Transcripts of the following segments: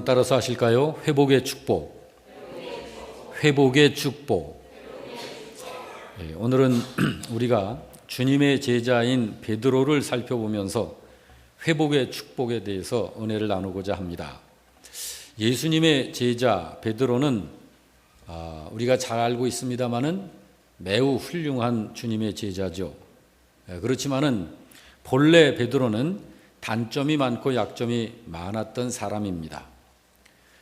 한번 따라서 하실까요? 회복의 축복. 회복의 축복. 오늘은 우리가 주님의 제자인 베드로를 살펴보면서 회복의 축복에 대해서 은혜를 나누고자 합니다. 예수님의 제자 베드로는 우리가 잘 알고 있습니다마는 매우 훌륭한 주님의 제자죠. 그렇지만은 본래 베드로는 단점이 많고 약점이 많았던 사람입니다.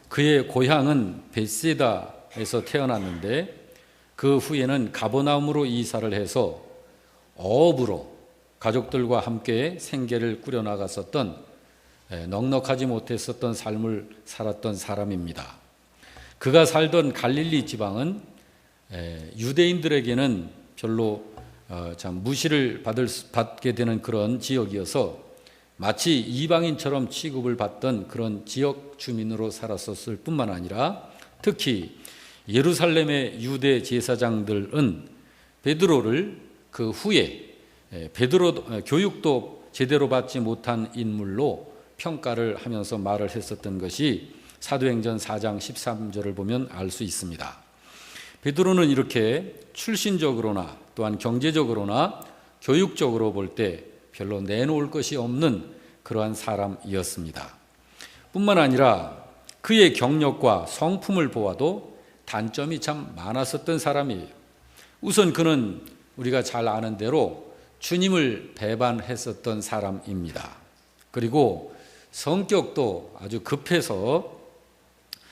그의 고향은 벳세다에서 태어났는데 그 후에는 가버나움으로 이사를 해서 어업으로 가족들과 함께 생계를 꾸려나갔었던 넉넉하지 못했었던 삶을 살았던 사람입니다. 그가 살던 갈릴리 지방은 유대인들에게는 별로 참 무시를 받게 되는 그런 지역이어서 마치 이방인처럼 취급을 받던 그런 지역 주민으로 살았었을 뿐만 아니라 특히 예루살렘의 유대 제사장들은 베드로를 그 후에 베드로 교육도 제대로 받지 못한 인물로 평가를 하면서 말을 했었던 것이 사도행전 4장 13절을 보면 알 수 있습니다. 베드로는 이렇게 출신적으로나 또한 경제적으로나 교육적으로 볼 때 별로 내놓을 것이 없는 그러한 사람이었습니다. 뿐만 아니라 그의 경력과 성품을 보아도 단점이 참 많았었던 사람이에요. 우선 그는 우리가 잘 아는 대로 주님을 배반했었던 사람입니다. 그리고 성격도 아주 급해서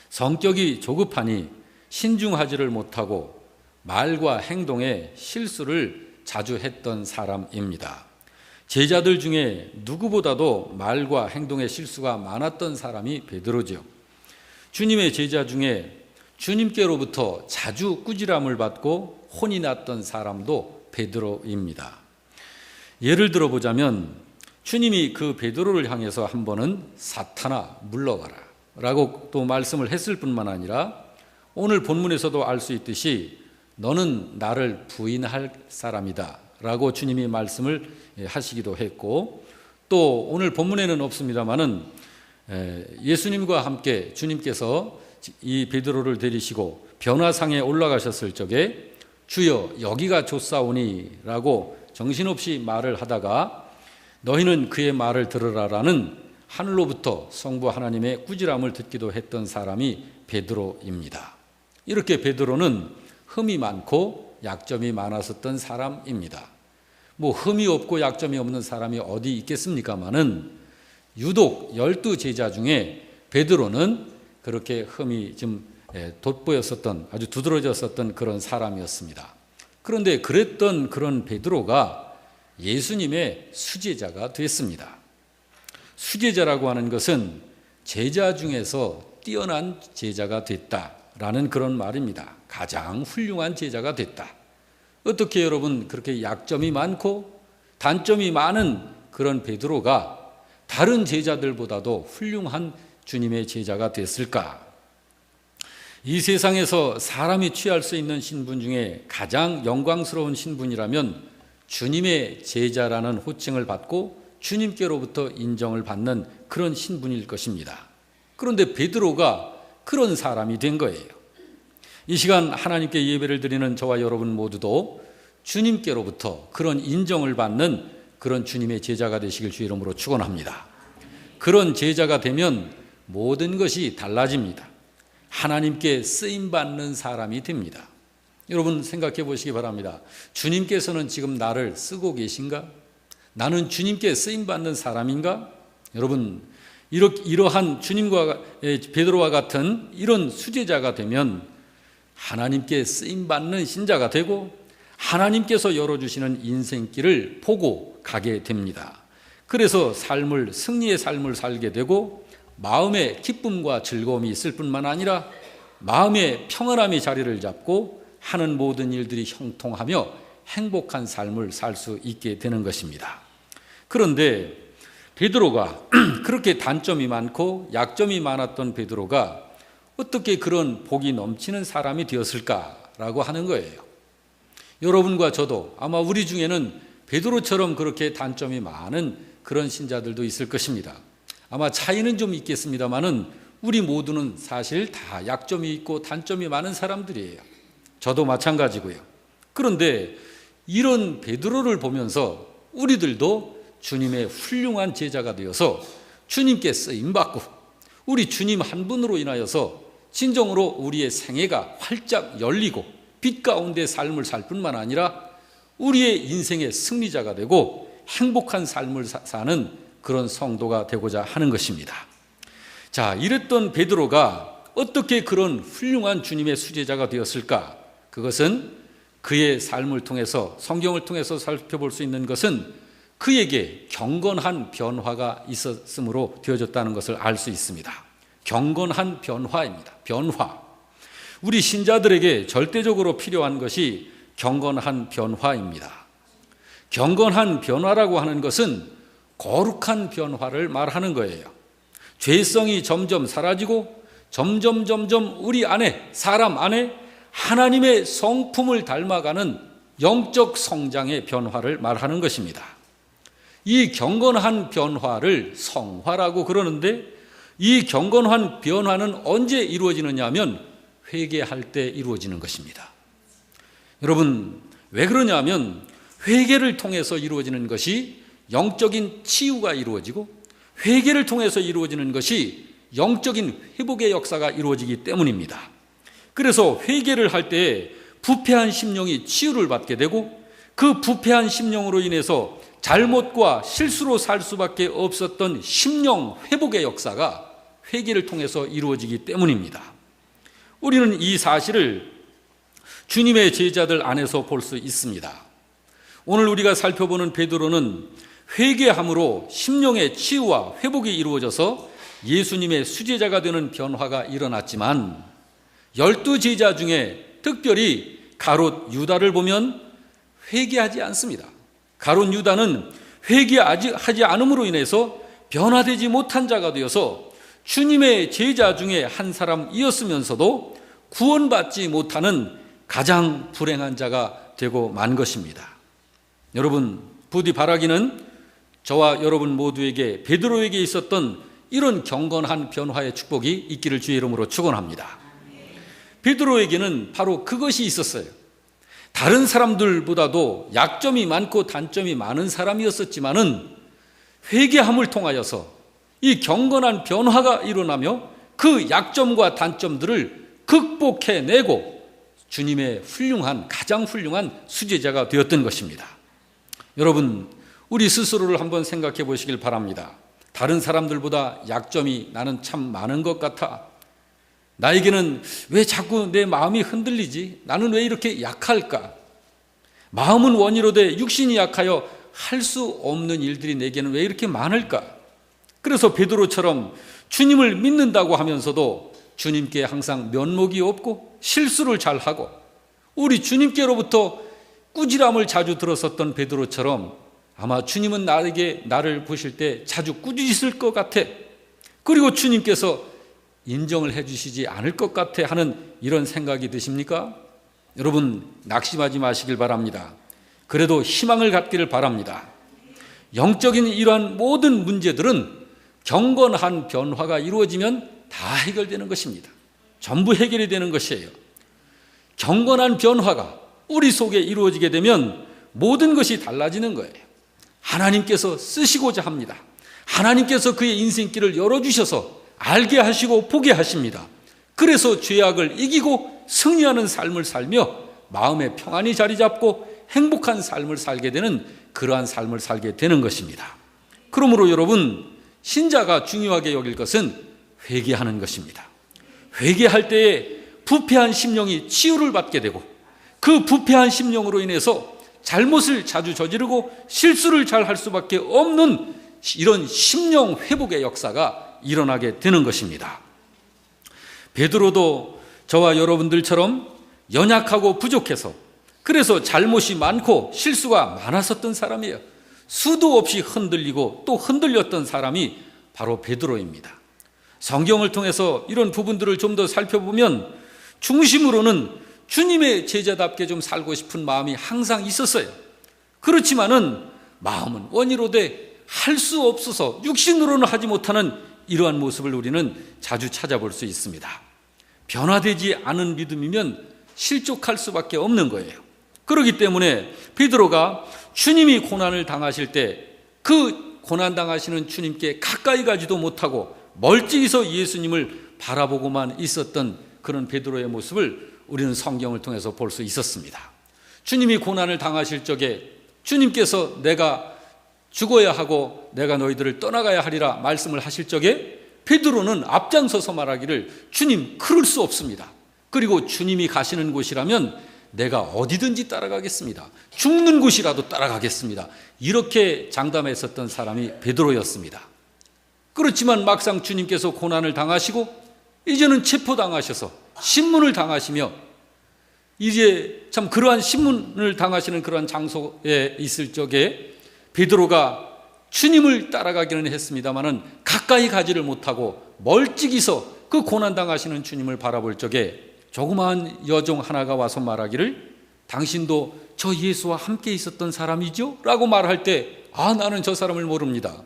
성격이 조급하니 신중하지를 못하고 말과 행동에 실수를 자주 했던 사람입니다. 제자들 중에 누구보다도 말과 행동에 실수가 많았던 사람이 베드로죠. 주님의 제자 중에 주님께로부터 자주 꾸지람을 받고 혼이 났던 사람도 베드로입니다. 예를 들어보자면 주님이 그 베드로를 향해서 한 번은 사탄아 물러가라 라고 또 말씀을 했을 뿐만 아니라 오늘 본문에서도 알 수 있듯이 너는 나를 부인할 사람이다 라고 주님이 말씀을 하시기도 했고, 또 오늘 본문에는 없습니다마는 예수님과 함께 주님께서 이 베드로를 데리시고 변화상에 올라가셨을 적에 주여 여기가 좋사오니 라고 정신없이 말을 하다가 너희는 그의 말을 들으라라는 하늘로부터 성부 하나님의 꾸지람을 듣기도 했던 사람이 베드로입니다. 이렇게 베드로는 흠이 많고 약점이 많았었던 사람입니다. 뭐 흠이 없고 약점이 없는 사람이 어디 있겠습니까마는 유독 12제자 중에 베드로는 그렇게 흠이 좀 돋보였었던 아주 두드러졌었던 그런 사람이었습니다. 그런데 그랬던 그런 베드로가 예수님의 수제자가 됐습니다. 수제자라고 하는 것은 제자 중에서 뛰어난 제자가 됐다라는 그런 말입니다. 가장 훌륭한 제자가 됐다. 어떻게 여러분 그렇게 약점이 많고 단점이 많은 그런 베드로가 다른 제자들보다도 훌륭한 주님의 제자가 됐을까? 이 세상에서 사람이 취할 수 있는 신분 중에 가장 영광스러운 신분이라면 주님의 제자라는 호칭을 받고 주님께로부터 인정을 받는 그런 신분일 것입니다. 그런데 베드로가 그런 사람이 된 거예요. 이 시간 하나님께 예배를 드리는 저와 여러분 모두도 주님께로부터 그런 인정을 받는 그런 주님의 제자가 되시길 주 이름으로 축원합니다. 그런 제자가 되면 모든 것이 달라집니다. 하나님께 쓰임받는 사람이 됩니다. 여러분 생각해 보시기 바랍니다. 주님께서는 지금 나를 쓰고 계신가? 나는 주님께 쓰임받는 사람인가? 여러분 이러한 주님과 베드로와 같은 이런 수제자가 되면 하나님께 쓰임받는 신자가 되고 하나님께서 열어주시는 인생길을 보고 가게 됩니다. 그래서 승리의 삶을 살게 되고 마음에 기쁨과 즐거움이 있을 뿐만 아니라 마음에 평안함이 자리를 잡고 하는 모든 일들이 형통하며 행복한 삶을 살 수 있게 되는 것입니다. 그런데 베드로가 그렇게 단점이 많고 약점이 많았던 베드로가 어떻게 그런 복이 넘치는 사람이 되었을까라고 하는 거예요. 여러분과 저도 아마 우리 중에는 베드로처럼 그렇게 단점이 많은 그런 신자들도 있을 것입니다. 아마 차이는 좀 있겠습니다만은 우리 모두는 사실 다 약점이 있고 단점이 많은 사람들이에요. 저도 마찬가지고요. 그런데 이런 베드로를 보면서 우리들도 주님의 훌륭한 제자가 되어서 주님께 쓰임받고 우리 주님 한 분으로 인하여서 진정으로 우리의 생애가 활짝 열리고 빛 가운데 삶을 살 뿐만 아니라 우리의 인생의 승리자가 되고 행복한 삶을 사는 그런 성도가 되고자 하는 것입니다. 자, 이랬던 베드로가 어떻게 그런 훌륭한 주님의 수제자가 되었을까? 그것은 그의 삶을 통해서, 성경을 통해서 살펴볼 수 있는 것은 그에게 경건한 변화가 있었으므로 되어졌다는 것을 알 수 있습니다. 경건한 변화입니다. 변화. 우리 신자들에게 절대적으로 필요한 것이 경건한 변화입니다. 경건한 변화라고 하는 것은 거룩한 변화를 말하는 거예요. 죄성이 점점 사라지고 점점 우리 안에, 사람 안에 하나님의 성품을 닮아가는 영적 성장의 변화를 말하는 것입니다. 이 경건한 변화를 성화라고 그러는데 이 경건한 변화는 언제 이루어지느냐 하면 회개할 때 이루어지는 것입니다. 여러분, 왜 그러냐면 회개를 통해서 이루어지는 것이 영적인 치유가 이루어지고 회개를 통해서 이루어지는 것이 영적인 회복의 역사가 이루어지기 때문입니다. 그래서 회개를 할 때 부패한 심령이 치유를 받게 되고 그 부패한 심령으로 인해서 잘못과 실수로 살 수밖에 없었던 심령 회복의 역사가 회개를 통해서 이루어지기 때문입니다. 우리는 이 사실을 주님의 제자들 안에서 볼 수 있습니다. 오늘 우리가 살펴보는 베드로는 회개함으로 심령의 치유와 회복이 이루어져서 예수님의 수제자가 되는 변화가 일어났지만 12제자 중에 특별히 가롯 유다를 보면 회개하지 않습니다. 가롯 유다는 회개하지 않음으로 인해서 변화되지 못한 자가 되어서 주님의 제자 중에 한 사람이었으면서도 구원받지 못하는 가장 불행한 자가 되고 만 것입니다. 여러분, 부디 바라기는 저와 여러분 모두에게 베드로에게 있었던 이런 경건한 변화의 축복이 있기를 주의 이름으로 축원합니다. 베드로에게는 바로 그것이 있었어요. 다른 사람들보다도 약점이 많고 단점이 많은 사람이었었지만은 회개함을 통하여서 이 경건한 변화가 일어나며 그 약점과 단점들을 극복해내고 주님의 가장 훌륭한 수제자가 되었던 것입니다. 여러분, 우리 스스로를 한번 생각해 보시길 바랍니다. 다른 사람들보다 약점이 나는 참 많은 것 같아. 나에게는 왜 자꾸 내 마음이 흔들리지? 나는 왜 이렇게 약할까? 마음은 원이로 돼 육신이 약하여 할 수 없는 일들이 내게는 왜 이렇게 많을까? 그래서 베드로처럼 주님을 믿는다고 하면서도 주님께 항상 면목이 없고 실수를 잘하고 우리 주님께로부터 꾸지람을 자주 들었었던 베드로처럼 아마 주님은 나를 보실 때 자주 꾸짖을 것 같아. 그리고 주님께서 인정을 해주시지 않을 것 같아 하는 이런 생각이 드십니까? 여러분, 낙심하지 마시길 바랍니다. 그래도 희망을 갖기를 바랍니다. 영적인 이러한 모든 문제들은 경건한 변화가 이루어지면 다 해결되는 것입니다. 전부 해결이 되는 것이에요. 경건한 변화가 우리 속에 이루어지게 되면 모든 것이 달라지는 거예요. 하나님께서 쓰시고자 합니다. 하나님께서 그의 인생길을 열어주셔서 알게 하시고 보게 하십니다. 그래서 죄악을 이기고 승리하는 삶을 살며 마음의 평안이 자리 잡고 행복한 삶을 살게 되는 그러한 삶을 살게 되는 것입니다. 그러므로 여러분, 신자가 중요하게 여길 것은 회개하는 것입니다. 회개할 때에 부패한 심령이 치유를 받게 되고 그 부패한 심령으로 인해서 잘못을 자주 저지르고 실수를 잘 할 수밖에 없는 이런 심령 회복의 역사가 일어나게 되는 것입니다. 베드로도 저와 여러분들처럼 연약하고 부족해서 그래서 잘못이 많고 실수가 많았었던 사람이에요. 수도 없이 흔들리고 또 흔들렸던 사람이 바로 베드로입니다. 성경을 통해서 이런 부분들을 좀 더 살펴보면 중심으로는 주님의 제자답게 좀 살고 싶은 마음이 항상 있었어요. 그렇지만은 마음은 원이로 돼 할 수 없어서 육신으로는 하지 못하는 이러한 모습을 우리는 자주 찾아볼 수 있습니다. 변화되지 않은 믿음이면 실족할 수밖에 없는 거예요. 그렇기 때문에 베드로가 주님이 고난을 당하실 때 그 고난 당하시는 주님께 가까이 가지도 못하고 멀찍이서 예수님을 바라보고만 있었던 그런 베드로의 모습을 우리는 성경을 통해서 볼 수 있었습니다. 주님이 고난을 당하실 적에 주님께서 내가 죽어야 하고 내가 너희들을 떠나가야 하리라 말씀을 하실 적에 베드로는 앞장서서 말하기를 주님, 그럴 수 없습니다. 그리고 주님이 가시는 곳이라면 내가 어디든지 따라가겠습니다. 죽는 곳이라도 따라가겠습니다. 이렇게 장담했었던 사람이 베드로였습니다. 그렇지만 막상 주님께서 고난을 당하시고 이제는 체포당하셔서 신문을 당하시며 이제 참 그러한 신문을 당하시는 그러한 장소에 있을 적에 베드로가 주님을 따라가기는 했습니다마는 가까이 가지를 못하고 멀찍이서 그 고난 당하시는 주님을 바라볼 적에 조그마한 여종 하나가 와서 말하기를 당신도 저 예수와 함께 있었던 사람이죠? 라고 말할 때 나는 저 사람을 모릅니다.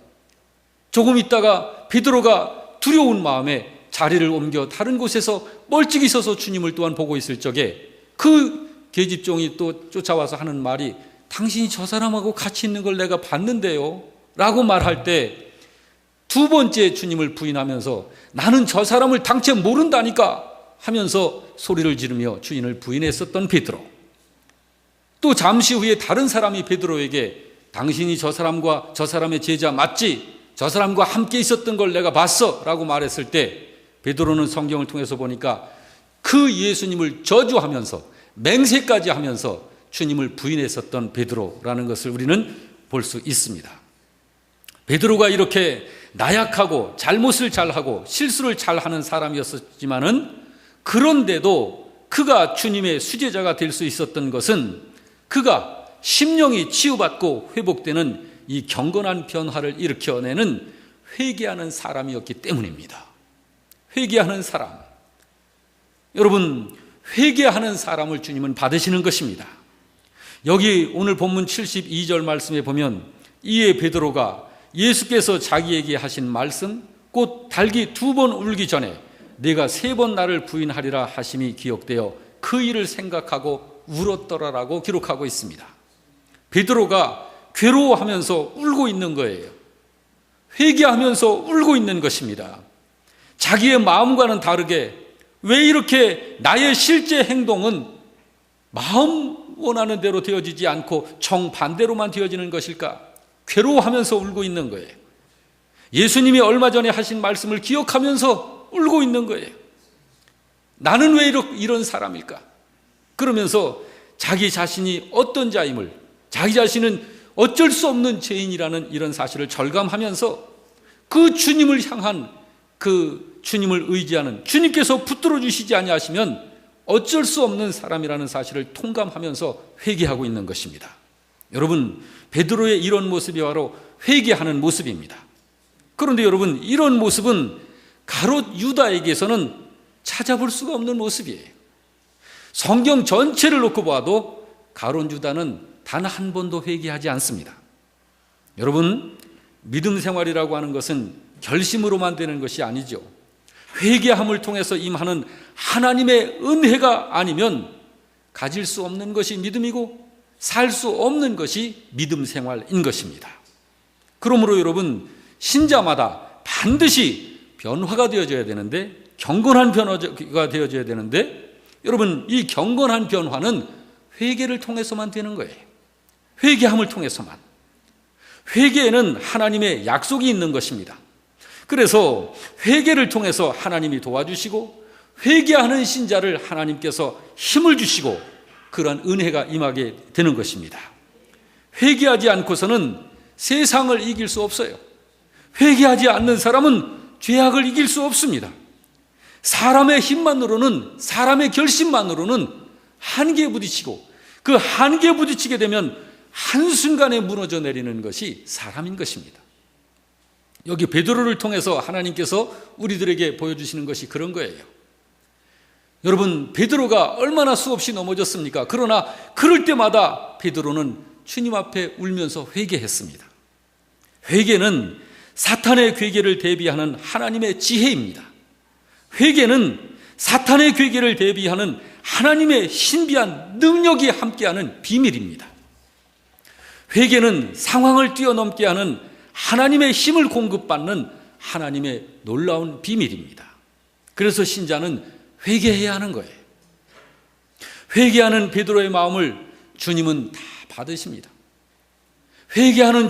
조금 있다가 베드로가 두려운 마음에 자리를 옮겨 다른 곳에서 멀찍이 서서 주님을 또한 보고 있을 적에 그 계집종이 또 쫓아와서 하는 말이 당신이 저 사람하고 같이 있는 걸 내가 봤는데요 라고 말할 때 두 번째 주님을 부인하면서 나는 저 사람을 당최 모른다니까 하면서 소리를 지르며 주인을 부인했었던 베드로. 또 잠시 후에 다른 사람이 베드로에게 당신이 저 사람과 저 사람의 제자 맞지? 저 사람과 함께 있었던 걸 내가 봤어 라고 말했을 때 베드로는 성경을 통해서 보니까 그 예수님을 저주하면서 맹세까지 하면서 주님을 부인했었던 베드로라는 것을 우리는 볼 수 있습니다. 베드로가 이렇게 나약하고 잘못을 잘하고 실수를 잘하는 사람이었지만은 그런데도 그가 주님의 수제자가 될 수 있었던 것은 그가 심령이 치유받고 회복되는 이 경건한 변화를 일으켜내는 회개하는 사람이었기 때문입니다. 회개하는 사람. 여러분, 회개하는 사람을 주님은 받으시는 것입니다. 여기 오늘 본문 72절 말씀에 보면 이에 베드로가 예수께서 자기에게 하신 말씀 곧 닭이 2번 울기 전에 내가 3번 나를 부인하리라 하심이 기억되어 그 일을 생각하고 울었더라라고 기록하고 있습니다. 베드로가 괴로워하면서 울고 있는 거예요. 회개하면서 울고 있는 것입니다. 자기의 마음과는 다르게 왜 이렇게 나의 실제 행동은 마음 원하는 대로 되어지지 않고 정반대로만 되어지는 것일까? 괴로워하면서 울고 있는 거예요. 예수님이 얼마 전에 하신 말씀을 기억하면서 울고 있는 거예요. 나는 왜 이런 사람일까? 그러면서 자기 자신이 어떤 자임을, 자기 자신은 어쩔 수 없는 죄인이라는 이런 사실을 절감하면서 그 주님을 향한 그 주님을 의지하는 주님께서 붙들어 주시지 아니하시면 어쩔 수 없는 사람이라는 사실을 통감하면서 회개하고 있는 것입니다. 여러분, 베드로의 이런 모습이 바로 회개하는 모습입니다. 그런데 여러분, 이런 모습은 가롯 유다에게서는 찾아볼 수가 없는 모습이에요. 성경 전체를 놓고 봐도 가롯 유다는 단 한 번도 회개하지 않습니다. 여러분, 믿음 생활이라고 하는 것은 결심으로만 되는 것이 아니죠. 회개함을 통해서 임하는 하나님의 은혜가 아니면 가질 수 없는 것이 믿음이고 살 수 없는 것이 믿음 생활인 것입니다. 그러므로 여러분, 신자마다 반드시 변화가 되어져야 되는데, 경건한 변화가 되어져야 되는데, 여러분, 이 경건한 변화는 회개를 통해서만 되는 거예요. 회개함을 통해서만. 회개에는 하나님의 약속이 있는 것입니다. 그래서 회개를 통해서 하나님이 도와주시고 회개하는 신자를 하나님께서 힘을 주시고 그러한 은혜가 임하게 되는 것입니다. 회개하지 않고서는 세상을 이길 수 없어요. 회개하지 않는 사람은 죄악을 이길 수 없습니다. 사람의 힘만으로는, 사람의 결심만으로는 한계에 부딪히고 그 한계에 부딪히게 되면 한순간에 무너져 내리는 것이 사람인 것입니다. 여기 베드로를 통해서 하나님께서 우리들에게 보여주시는 것이 그런 거예요. 여러분, 베드로가 얼마나 수없이 넘어졌습니까? 그러나 그럴 때마다 베드로는 주님 앞에 울면서 회개했습니다. 회개는 사탄의 괴계를 대비하는 하나님의 지혜입니다. 회개는 사탄의 괴계를 대비하는 하나님의 신비한 능력이 함께하는 비밀입니다. 회개는 상황을 뛰어넘게 하는 하나님의 힘을 공급받는 하나님의 놀라운 비밀입니다. 그래서 신자는 회개해야 하는 거예요. 회개하는 베드로의 마음을 주님은 다 받으십니다. 회개하는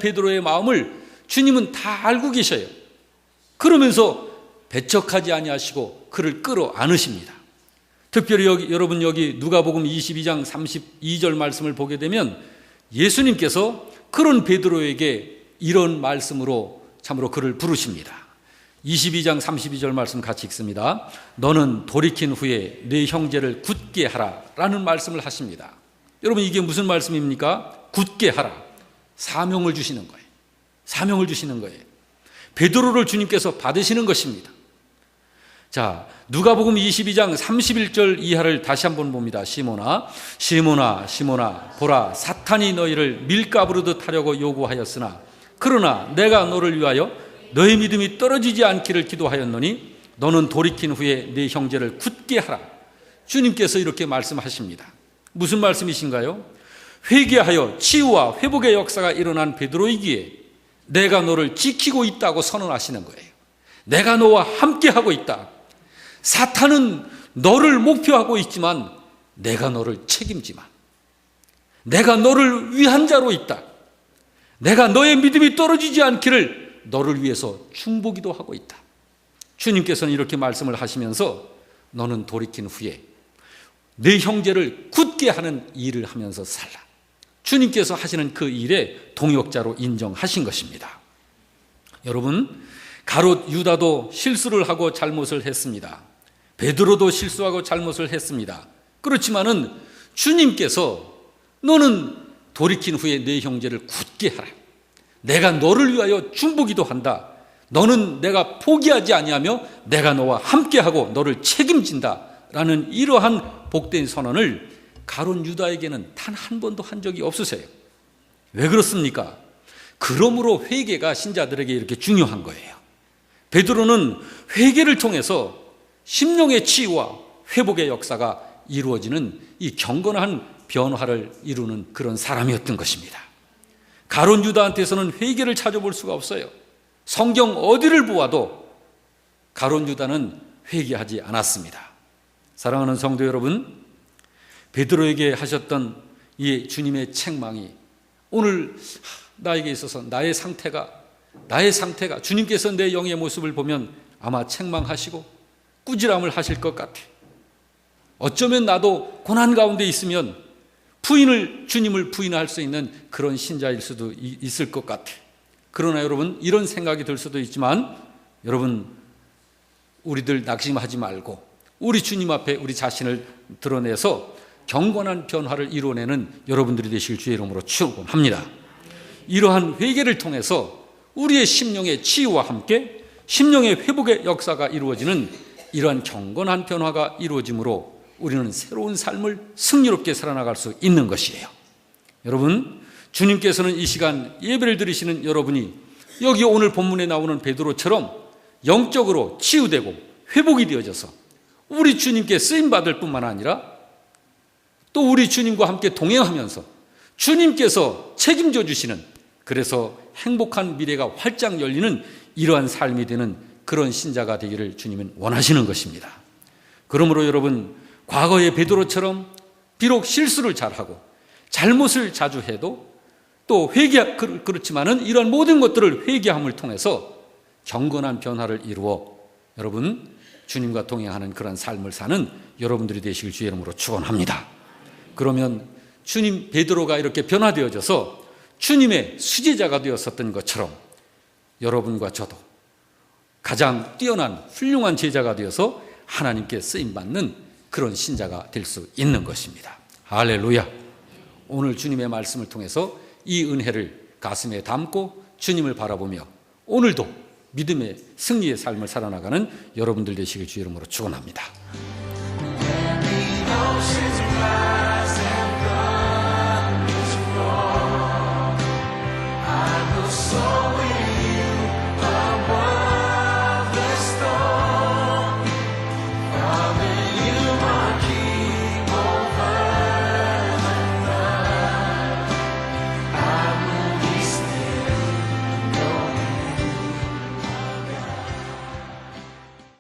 베드로의 마음을 주님은 다 알고 계셔요. 그러면서 배척하지 아니하시고 그를 끌어안으십니다. 특별히 여러분 여기 누가복음 22장 32절 말씀을 보게 되면 예수님께서 그런 베드로에게 이런 말씀으로 참으로 그를 부르십니다. 22장 32절 말씀 같이 읽습니다. 너는 돌이킨 후에 네 형제를 굳게 하라 라는 말씀을 하십니다. 여러분 이게 무슨 말씀입니까? 굳게 하라. 사명을 주시는 거예요. 사명을 주시는 거예요. 베드로를 주님께서 받으시는 것입니다. 자, 누가복음 22장 31절 이하를 다시 한번 봅니다. 시몬아, 시몬아, 시몬아, 보라, 사탄이 너희를 밀가부르듯 하려고 요구하였으나 그러나 내가 너를 위하여 너희 믿음이 떨어지지 않기를 기도하였노니 너는 돌이킨 후에 네 형제를 굳게 하라. 주님께서 이렇게 말씀하십니다. 무슨 말씀이신가요? 회개하여 치유와 회복의 역사가 일어난 베드로이기에 내가 너를 지키고 있다고 선언하시는 거예요. 내가 너와 함께하고 있다. 사탄은 너를 목표하고 있지만 내가 너를 책임지마. 내가 너를 위한 자로 있다. 내가 너의 믿음이 떨어지지 않기를 너를 위해서 중보기도 하고 있다. 주님께서는 이렇게 말씀을 하시면서 너는 돌이킨 후에 네 형제를 굳게 하는 일을 하면서 살라. 주님께서 하시는 그 일에 동역자로 인정하신 것입니다. 여러분, 가롯 유다도 실수를 하고 잘못을 했습니다. 베드로도 실수하고 잘못을 했습니다. 그렇지만은 주님께서 너는 돌이킨 후에 네 형제를 굳게 하라. 내가 너를 위하여 중보기도 한다. 너는 내가 포기하지 아니하며 내가 너와 함께하고 너를 책임진다. 라는 이러한 복된 선언을 가룟 유다에게는 단 한 번도 한 적이 없으세요. 왜 그렇습니까? 그러므로 회개가 신자들에게 이렇게 중요한 거예요. 베드로는 회개를 통해서 심령의 치유와 회복의 역사가 이루어지는 이 경건한 변화를 이루는 그런 사람이었던 것입니다. 가룟 유다한테서는 회개를 찾아볼 수가 없어요. 성경 어디를 보아도 가룟 유다는 회개하지 않았습니다. 사랑하는 성도 여러분, 베드로에게 하셨던 이 주님의 책망이 오늘 나에게 있어서 나의 상태가 주님께서 내 영의 모습을 보면 아마 책망하시고 꾸지람을 하실 것 같아. 어쩌면 나도 고난 가운데 있으면 주님을 부인할 수 있는 그런 신자일 수도 있을 것 같아. 그러나 여러분, 이런 생각이 들 수도 있지만 여러분, 우리들 낙심하지 말고 우리 주님 앞에 우리 자신을 드러내서 경건한 변화를 이루어내는 여러분들이 되실 주의 이름으로 축원합니다. 이러한 회개를 통해서 우리의 심령의 치유와 함께 심령의 회복의 역사가 이루어지는 이러한 경건한 변화가 이루어지므로 우리는 새로운 삶을 승리롭게 살아나갈 수 있는 것이에요. 여러분, 주님께서는 이 시간 예배를 드리시는 여러분이 여기 오늘 본문에 나오는 베드로처럼 영적으로 치유되고 회복이 되어져서 우리 주님께 쓰임받을 뿐만 아니라 또 우리 주님과 함께 동행하면서 주님께서 책임져 주시는, 그래서 행복한 미래가 활짝 열리는 이러한 삶이 되는 그런 신자가 되기를 주님은 원하시는 것입니다. 그러므로 여러분, 과거의 베드로처럼 비록 실수를 잘하고 잘못을 자주 해도 또 그렇지만은 이런 모든 것들을 회개함을 통해서 경건한 변화를 이루어 여러분 주님과 동행하는 그런 삶을 사는 여러분들이 되시길 주의 이름으로 축원합니다. 그러면 주님, 베드로가 이렇게 변화되어져서 주님의 수제자가 되었었던 것처럼 여러분과 저도 가장 뛰어난 훌륭한 제자가 되어서 하나님께 쓰임받는 그런 신자가 될 수 있는 것입니다. 할렐루야. 오늘 주님의 말씀을 통해서 이 은혜를 가슴에 담고 주님을 바라보며 오늘도 믿음의 승리의 삶을 살아나가는 여러분들 되시길 주의 이름으로 축원합니다.